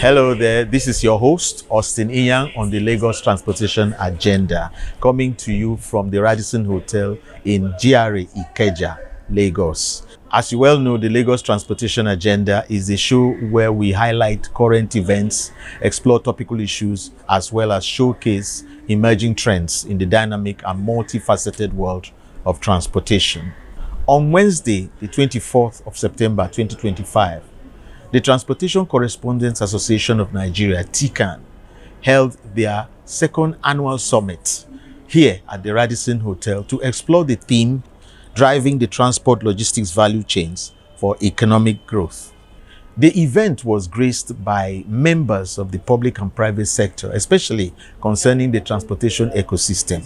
Hello there, this is your host, Austin Inyang, on the Lagos Transportation Agenda, coming to you from the Radisson Hotel in GRA Ikeja, Lagos. As you well know, the Lagos Transportation Agenda is a show where we highlight current events, explore topical issues, as well as showcase emerging trends in the dynamic and multifaceted world of transportation. On Wednesday, the 24th of September 2025, the Transportation Correspondents Association of Nigeria, TCAN, held their second annual summit here at the Radisson Hotel to explore the theme, Driving the Transport Logistics Value Chains for Economic Growth. The event was graced by members of the public and private sector, especially concerning the transportation ecosystem.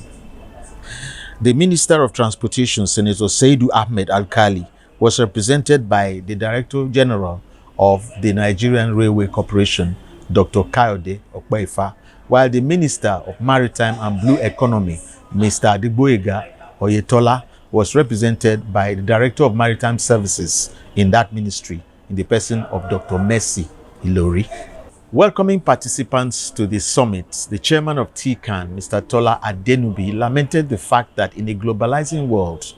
The Minister of Transportation, Senator Saidu Ahmed Alkali, was represented by the Director General of the Nigerian Railway Corporation, Dr. Kayode Okpeifa, while the Minister of Maritime and Blue Economy, Mr. Adegboyega Oyetola, was represented by the Director of Maritime Services in that ministry, in the person of Dr. Mercy Ilori. Welcoming participants to the summit, the chairman of TCAN, Mr. Tola Adenubi, lamented the fact that in a globalizing world,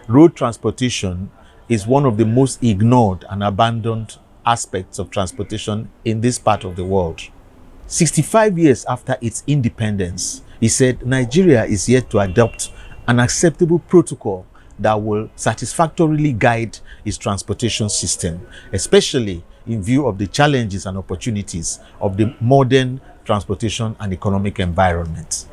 road transportation is one of the most ignored and abandoned aspects of transportation in this part of the world. 65 years after its independence, he said Nigeria is yet to adopt an acceptable protocol that will satisfactorily guide its transportation system, especially in view of the challenges and opportunities of the modern transportation and economic environment.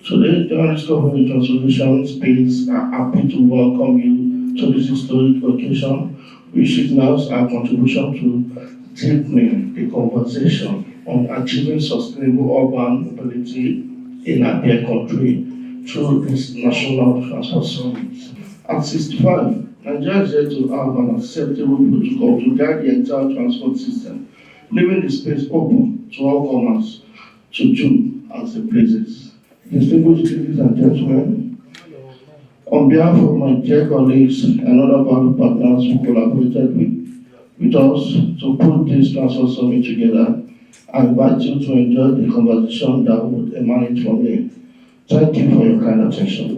Today, the Honorable Government Transportation Space are happy to welcome you to this historic occasion, which signals our contribution to deepening the conversation on achieving sustainable urban mobility in our dear country through this National Transport Summit. At 65, Nigeria is here to have an acceptable protocol to guide the entire transport system, leaving the space open to all comers to do as they pleases. Distinguished ladies and gentlemen, on behalf of my dear colleagues and other valued partners who collaborated with us to put this transport summit together, I invite you to enjoy the conversation that would emanate from here. Thank you for your kind attention.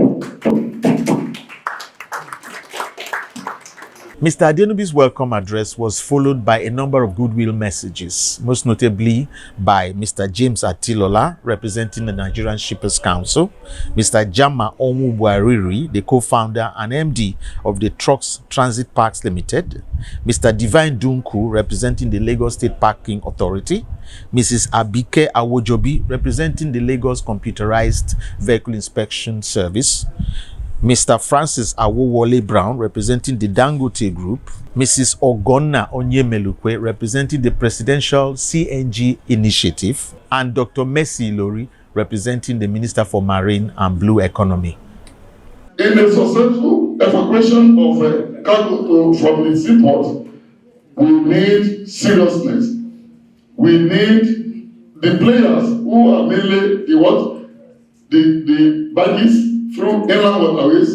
Mr. Adenubi's welcome address was followed by a number of goodwill messages, most notably by Mr. James Atilola, representing the Nigerian Shippers Council, Mr. Jama Onwubuariri, the co-founder and MD of the Trucks Transit Parks Limited, Mr. Divine Dunku, representing the Lagos State Parking Authority, Mrs. Abike Awojobi, representing the Lagos Computerized Vehicle Inspection Service, Mr. Francis Awowole Brown, representing the Dangote Group, Mrs. Ogonna Onyemelukwe, representing the Presidential CNG Initiative, and Dr. Mercy Ilori, representing the Minister for Marine and Blue Economy. In a successful evacuation of cargo from the seaport, we need seriousness. We need the players who are mainly the baggies through inland waterways,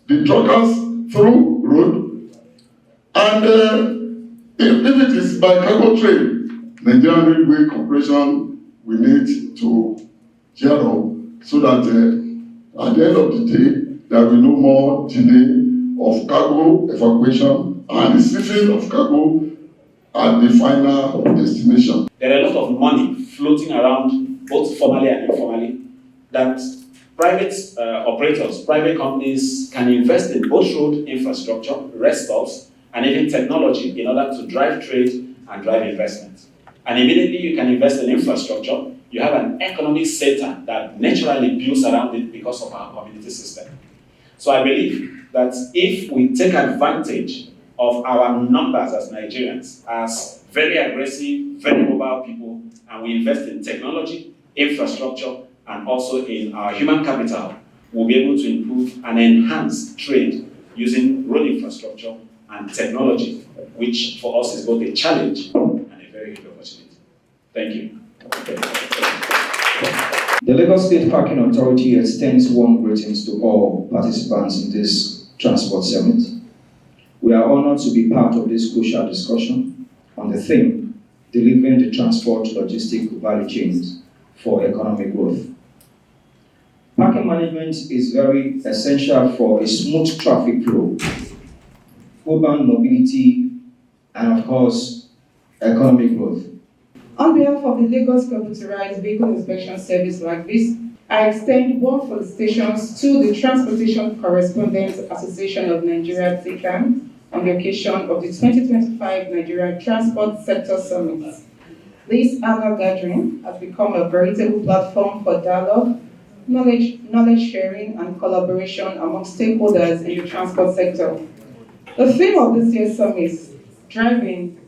the truckers through road, and if it is by cargo train, Nigerian Railway Corporation will need to gear up so that at the end of the day, there will be no more delay of cargo evacuation and receiving of cargo at the final destination. There are a lot of money floating around, both formally and informally, that private operators, private companies can invest in both road infrastructure, rest stops, and even technology in order to drive trade and drive investment. And immediately you can invest in infrastructure, you have an economic center that naturally builds around it because of our community system. So I believe that if we take advantage of our numbers as Nigerians, as very aggressive, very mobile people, and we invest in technology, infrastructure, and also in our human capital, we'll be able to improve and enhance trade using road infrastructure and technology, which for us is both a challenge and a very good opportunity. Thank you. The Lagos State Parking Authority extends warm greetings to all participants in this Transport Summit. We are honored to be part of this crucial discussion on the theme, delivering the transport logistic value chains for economic growth. Parking management is very essential for a smooth traffic flow, urban mobility, and of course, economic growth. On behalf of the Lagos Computerized Vehicle Inspection Service like this, I extend warm felicitations to the Transportation Correspondents Association of Nigeria (TCAN) on the occasion of the 2025 Nigeria Transport Sector Summit. This annual gathering has become a veritable platform for dialogue, knowledge sharing, and collaboration among stakeholders in the transport sector. The theme of this year's summit is driving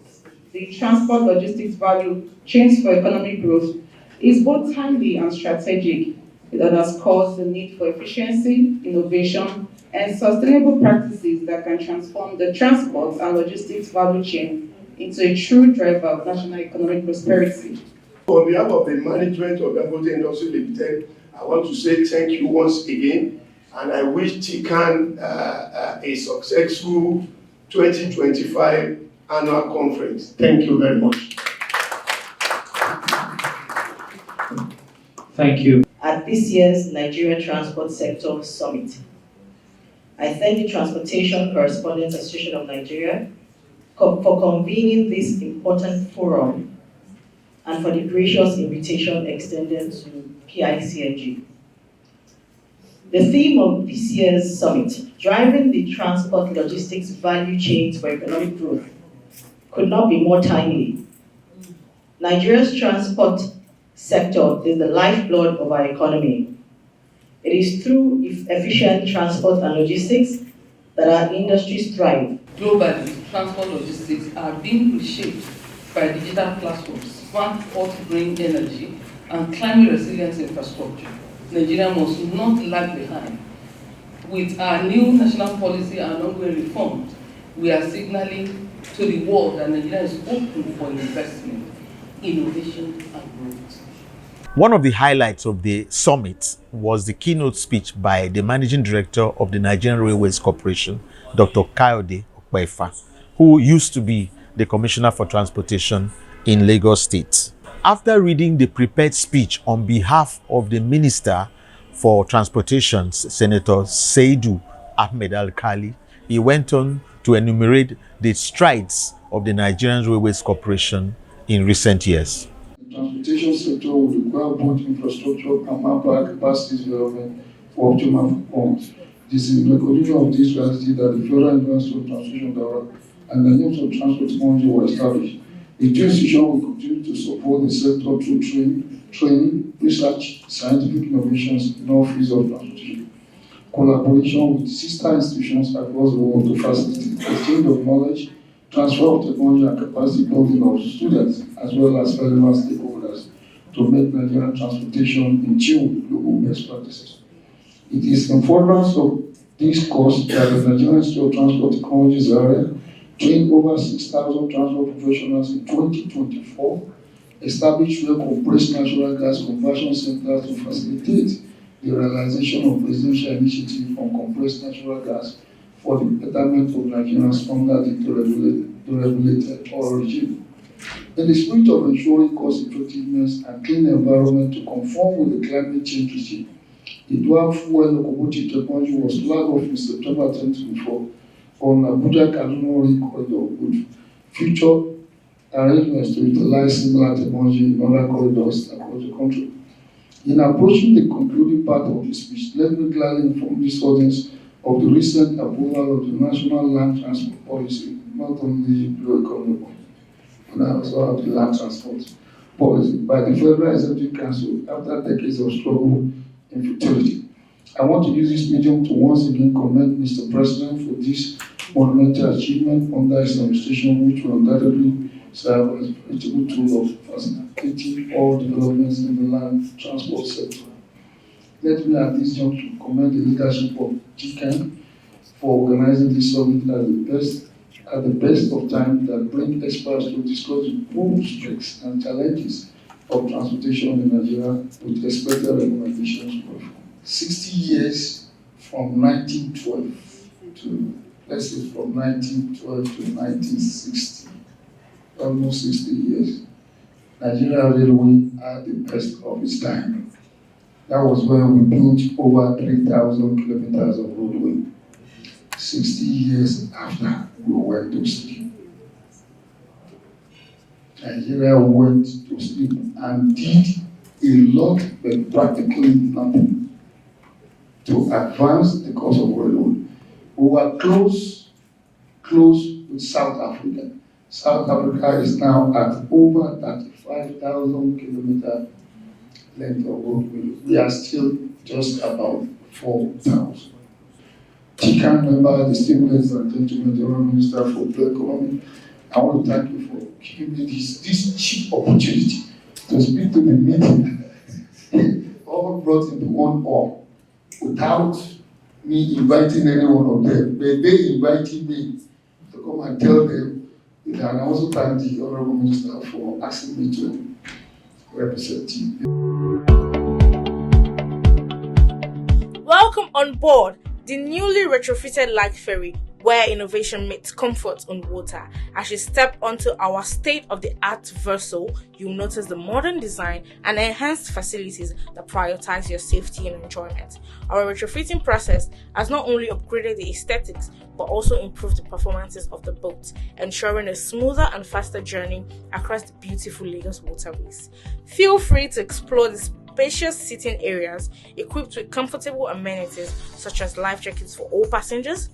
the transport logistics value chains for economic growth is both timely and strategic. It underscores the need for efficiency, innovation, and sustainable practices that can transform the transport and logistics value chain into a true driver of national economic prosperity. On behalf of the management of Dangote Industry Limited, I want to say thank you once again, and I wish TCAN a successful 2025 annual conference. Thank you very much. Thank you. At this year's Nigeria Transport Sector Summit, I thank the Transportation Correspondents Association of Nigeria for convening this important forum and for the gracious invitation extended to PICNG. The theme of this year's summit, driving the transport logistics value chains for economic growth, could not be more timely. Nigeria's transport sector is the lifeblood of our economy. It is through efficient transport and logistics that our industries thrive. Globally, transport logistics are being reshaped by digital platforms, smart port-brain energy, and climate resilience infrastructure. Nigeria must not lag behind. With our new national policy and ongoing reforms, we are signaling to the world that Nigeria is open for investment, innovation, and growth. One of the highlights of the summit was the keynote speech by the Managing Director of the Nigerian Railways Corporation, Dr. Kayode Okpefa, who used to be the Commissioner for Transportation in Lagos State. After reading the prepared speech on behalf of the Minister for Transportation, Senator Saidu Ahmed Al-Kali, he went on to enumerate the strides of the Nigerian Railways Corporation in recent years. The transportation sector will require both infrastructure and manpower capacity development for optimal performance. This is in recognition of this strategy that the Federal University of Transportation Director and the Names of Transport Technology were established. The two institutions will continue to support the sector through training, research, scientific innovations in all fields of transportation. Collaboration with sister institutions across the world to facilitate exchange of knowledge, transfer of technology and capacity building of students, as well as relevant stakeholders to make Nigerian transportation in tune with global best practices. It is in furtherance of this course that the Nigerian Institute of Transport Technologies area trained over 6,000 transport professionals in 2024, established rail compressed natural gas conversion centers to facilitate the realization of presidential initiative on compressed natural gas for the betterment of Nigerians under the deregulated oil regime. In the spirit of ensuring cost effectiveness and clean environment to conform with the climate change regime, the dual fuel locomotive technology was flagged off in September 2024 on Abuja-Kaduna Rail Corridor with future arrangements to utilize similar technology in other corridors across the country. In approaching the concluding part of this speech, let me gladly inform this audience of the recent approval of the National Land Transport Policy, not only Blue Economy, but also of the Land Transport Policy by the Federal Executive Council after decades of struggle and futility. I want to use this medium to once again commend Mr. President for this monumental achievement under his administration, which will undoubtedly serve as a veritable tool of facilitating all developments in the land transport sector. Let me at this juncture commend the leadership of TCAN for organizing this summit at the best of time that bring experts to discuss the bold strengths and challenges of transportation in Nigeria with expected recommendations for reform. 60 years from 1912 to, let's say, from 1912 to 1960, almost 60 years. Nigeria Railway at the best of its time. That was when we built over 3,000 kilometers of roadway. 60 years after we went to sleep. Nigeria went to sleep and did a lot, but practically nothing to advance the cause of railroad. We were close with South Africa. South Africa is now at over 35,000 kilometer length of roadway. We are still just about 4,000. TCAN member, distinguished and gentlemen, the Honourable Minister for the Economy, I want to thank you for giving me this cheap opportunity to speak to the meeting, all brought into one hall without me inviting any one of them. But they invited me to come and tell them. And I also thank the Honourable Minister for asking me to represent you. Welcome on board the newly retrofitted light ferry, where innovation meets comfort on water. As you step onto our state-of-the-art vessel, you'll notice the modern design and enhanced facilities that prioritize your safety and enjoyment. Our retrofitting process has not only upgraded the aesthetics, but also improved the performances of the boat, ensuring a smoother and faster journey across the beautiful Lagos waterways. Feel free to explore this spacious seating areas equipped with comfortable amenities such as life jackets for all passengers,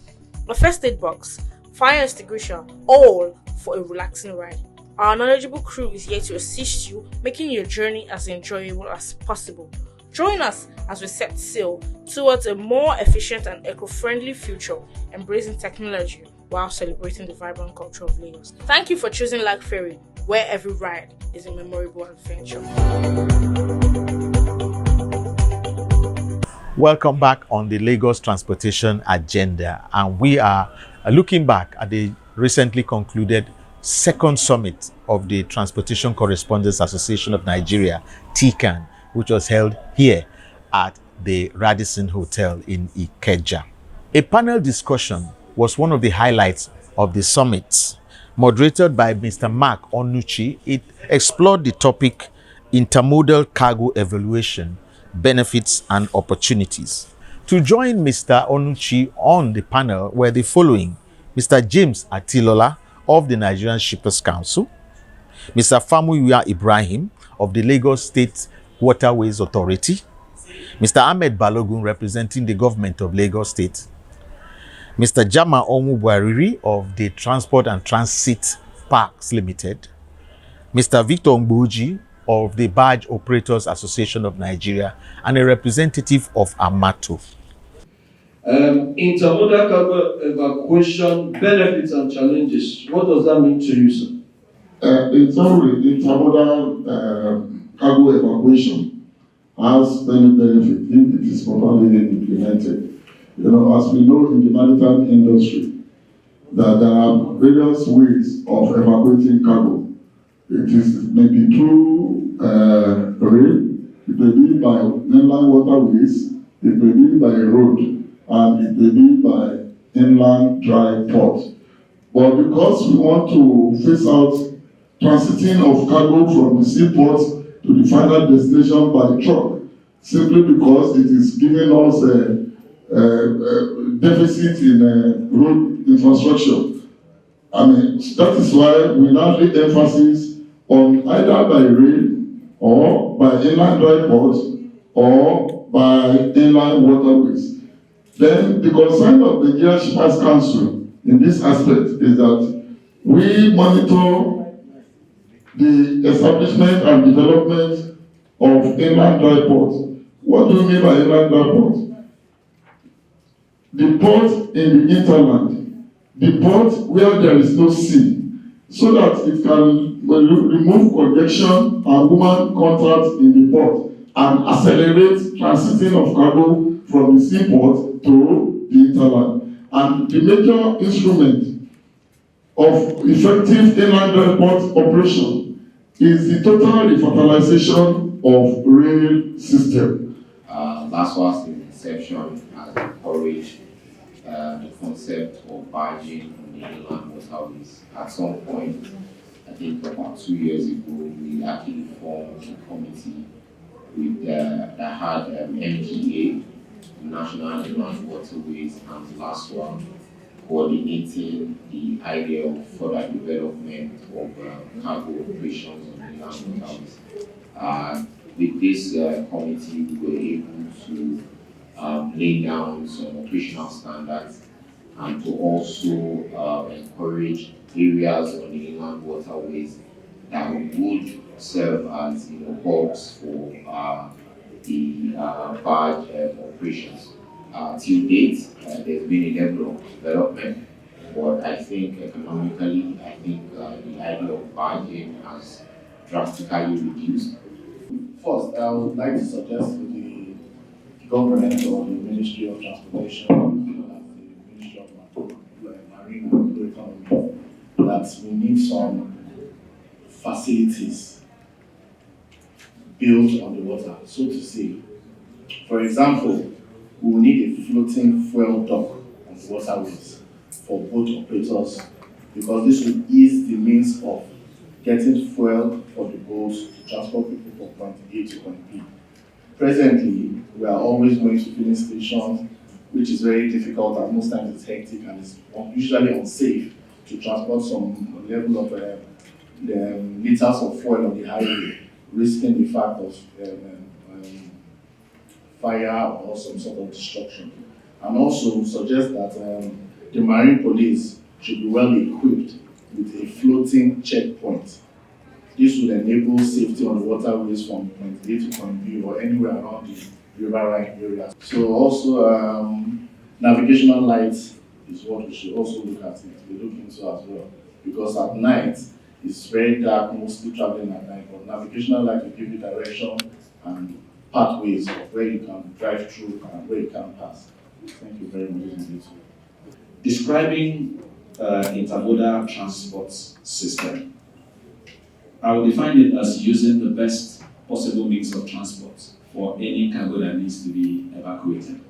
a first aid box, fire extinguisher, all for a relaxing ride. Our knowledgeable crew is here to assist you, making your journey as enjoyable as possible. Join us as we set sail towards a more efficient and eco-friendly future, embracing technology while celebrating the vibrant culture of Lagos. Thank you for choosing Lag Ferry, where every ride is a memorable adventure. Welcome back on the Lagos Transportation Agenda, and we are looking back at the recently concluded second summit of the Transportation Correspondents Association of Nigeria, TCAN, which was held here at the Radisson Hotel in Ikeja. A panel discussion was one of the highlights of the summit. Moderated by Mr. Mark Onuchi, it explored the topic intermodal cargo evaluation, benefits and opportunities. To join Mr. Onuchi on the panel were the following: Mr. James Atilola of the Nigerian Shippers Council, Mr. Famuyiwa Ibrahim of the Lagos State Waterways Authority, Mr. Ahmed Balogun representing the government of Lagos State, Mr. Jama Onwubuariri of the Transport and Transit Parks Limited, Mr. Victor Ngbuji of the Barge Operators Association of Nigeria, and a representative of Amato. Intermodal cargo evacuation, benefits and challenges. What does that mean to you, sir? In summary, intermodal cargo evacuation has many benefits if it is properly implemented. You know, as we know in the maritime industry, that there are various ways of evacuating cargo. It may be through rail, it may be by inland waterways, it may be by road, and it may be by inland dry port. But because we want to phase out transiting of cargo from the seaport to the final destination by truck, simply because it is giving us a deficit in road infrastructure. I mean, that is why we now lay emphasis on either by rail or by inland dry ports or by inland waterways. Then the concern of the Nigerian Shippers Council in this aspect is that we monitor the establishment and development of inland dry ports. What do you mean by inland dry ports? The port in the hinterland, the port where there is no sea, so that it can remove congestion and human contact in the port and accelerate transiting of cargo from the seaport to the hinterland. And the major instrument of effective inland dry port operation is the total revitalization of rail system. That's why the inception has encouraged the concept of barging on the inland waterways. At some point, I think about 2 years ago, we actually formed a committee with that had MGA, National Inland Waterways, and the last one coordinating the idea of further development of cargo operations on the inland waterways. With this committee, we were able to lay down some operational standards and to also encourage areas on the inland waterways that would serve as hubs for the barge operations. Till date, there's been a level of development, but I think economically, I think the idea of barging has drastically reduced. First, I would like to suggest to the government or the Ministry of Transportation, the Ministry of Marine and Blue Economy, that we need some facilities built on the water, so to say. For example, we will need a floating fuel dock on the waterways for boat operators, because this will ease the means of getting fuel for the boats to transport people from point A to point B. Presently, we are always going to filling stations, which is very difficult, and most times it's hectic and it's usually unsafe to transport some level of liters of fuel on the highway, risking the fact of fire or some sort of destruction. And also suggest that the Marine Police should be well equipped with a floating checkpoint. This would enable safety on the waterways from point A to point B or anywhere around the riverine area. So also navigational lights is what we should also look at it, we look into as well. Because at night, it's very dark, mostly traveling at night, but navigational light will give you direction and pathways of where you can drive through and where you can pass. Thank you very much. Describing intermodal transport system. I will define it as using the best possible means of transport for any cargo that needs to be evacuated.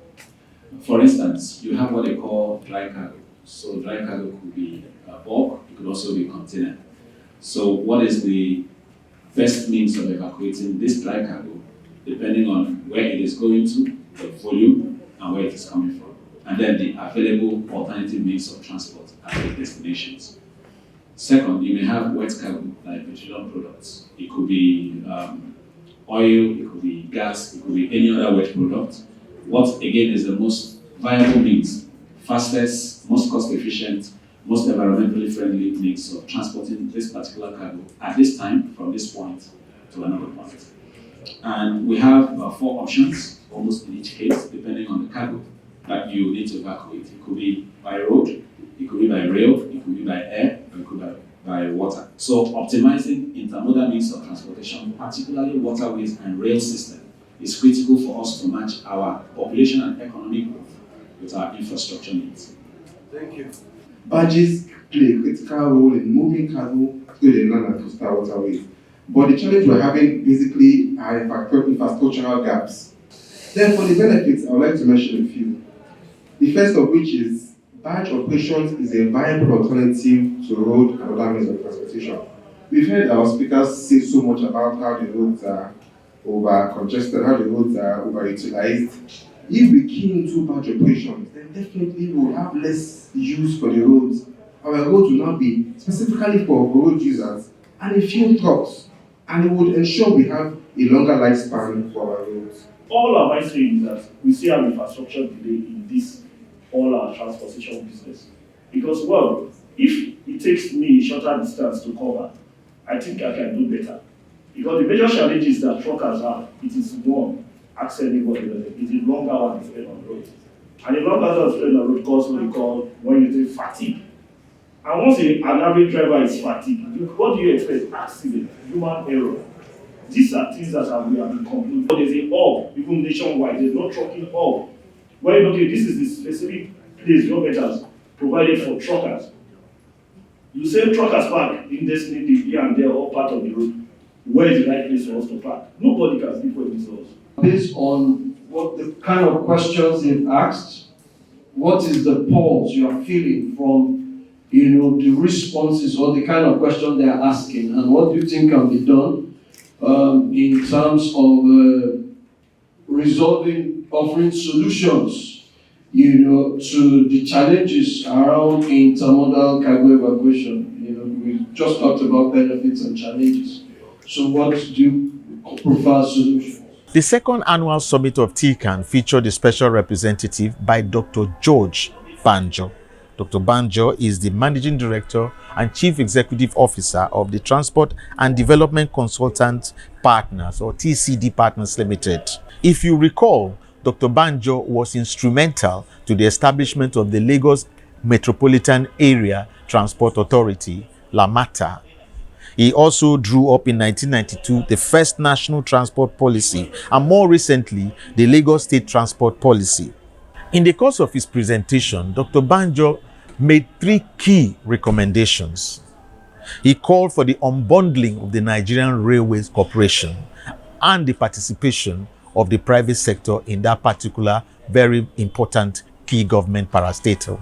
For instance, you have what they call dry cargo. So dry cargo could be bulk, it could also be container. So what is the best means of evacuating this dry cargo, depending on where it is going to, the volume, and where it is coming from, and then the available alternative means of transport at the destinations. Second, you may have wet cargo, like petroleum products. It could be oil, it could be gas, it could be any other wet product. What, again, is the most viable means, fastest, most cost-efficient, most environmentally friendly means of transporting this particular cargo at this time, from this point to another point. And we have 4 options, almost in each case, depending on the cargo that you need to evacuate. It could be by road, it could be by rail, it could be by air, or it could be by water. So optimizing intermodal means of transportation, particularly waterways and rail system, is critical for us to match our population and economic growth with our infrastructure needs. Thank you. Barges play a critical role in moving cargo through the land and coastal waterways. But the challenge we're having basically are infrastructural gaps. Then for the benefits, I would like to mention a few. The first of which is barge operations is a viable alternative to road and other means of transportation. We've heard our speakers say so much about how the roads are over-congested, how the roads are overutilized. If we key into barge operations, then definitely we'll have less use for the roads. Our roads will not be specifically for road users and a few trucks, and it would ensure we have a longer lifespan for our roads. All am I saying is that we see an infrastructure delay in this all our transportation business. Because, well, if it takes me a shorter distance to cover, I think I can do better. Because the major challenges that truckers have, it is one, accident, it is long hours spent on the road. And the long hours spent on the road causes what we call, when you say fatigue. And once an average driver is fatigued, what do you expect? Accident, human error. These are things that we have been complaining. But there's a hub, even nationwide, there's no trucking hub. Where you okay, this is the specific place government has provided for truckers. You say truckers park in designated here and there, all part of the road. Where is the right place for us to park? Nobody can speak for themselves. Based on what the kind of questions they've asked, what is the pulse you are feeling from the responses or the kind of question they are asking, and what do you think can be done in terms of offering solutions, to the challenges around intermodal cargo evacuation. We just talked about benefits and challenges. So what do you prefer solutions? The second annual summit of TCAN featured a special representative by Dr. George Banjo. Dr. Banjo is the Managing Director and Chief Executive Officer of the Transport and Development Consultant Partners, or TCD Partners Limited. If you recall, Dr. Banjo was instrumental to the establishment of the Lagos Metropolitan Area Transport Authority, LAMATA. He also drew up in 1992 the first national transport policy, and more recently, the Lagos State Transport Policy. In the course of his presentation, Dr. Banjo made 3 key recommendations. He called for the unbundling of the Nigerian Railways Corporation and the participation of the private sector in that particular very important key government parastatal.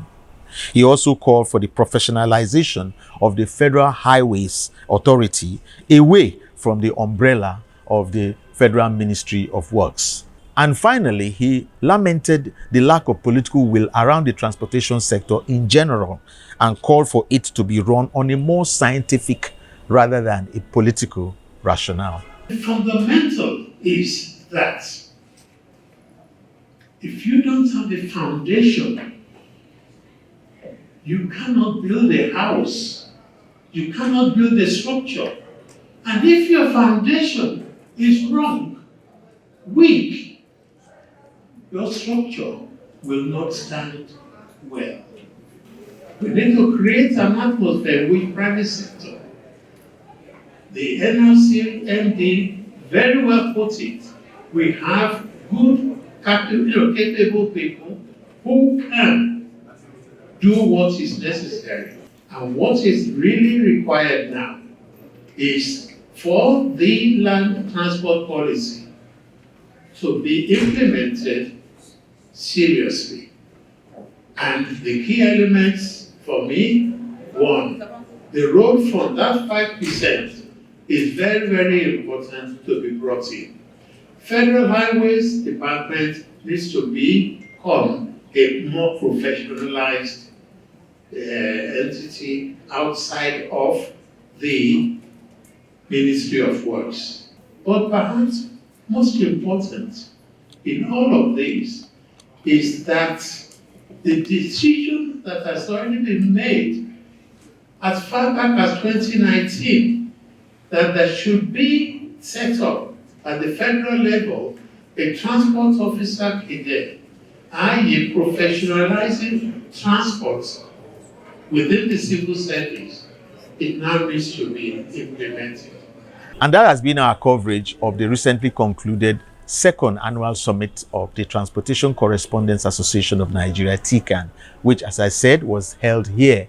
He also called for the professionalization of the Federal Highways Authority away from the umbrella of the Federal Ministry of Works. And finally, he lamented the lack of political will around the transportation sector in general and called for it to be run on a more scientific rather than a political rationale. The fundamental is that if you don't have a foundation, you cannot build a house. You cannot build a structure. And if your foundation is wrong, weak, your structure will not stand well. We need to create an atmosphere with private sector. The NRC MD very well put it. We have good, capable people who can do what is necessary. And what is really required now is for the land transport policy to be implemented seriously. And the key elements for me, 1, the road fund, that 5% is very, very important to be brought in. Federal Highways Department needs to become a more professionalized entity outside of the Ministry of Works. But perhaps most important in all of this is that the decision that has already been made as far back as 2019 that there should be set up at the federal level a transport officer cadet, i.e. professionalizing transport within the civil service, it now needs to be implemented. And that has been our coverage of the recently concluded second annual summit of the Transportation Correspondents Association of Nigeria, TCAN, which, as I said, was held here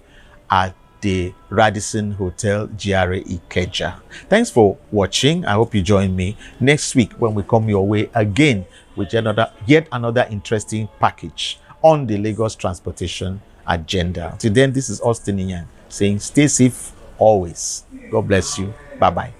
at the Radisson Hotel, GRA Ikeja. Thanks for watching. I hope you join me next week when we come your way again with yet another interesting package on the Lagos transportation agenda. Till then, this is Austin Iyan saying stay safe always. God bless you. Bye-bye.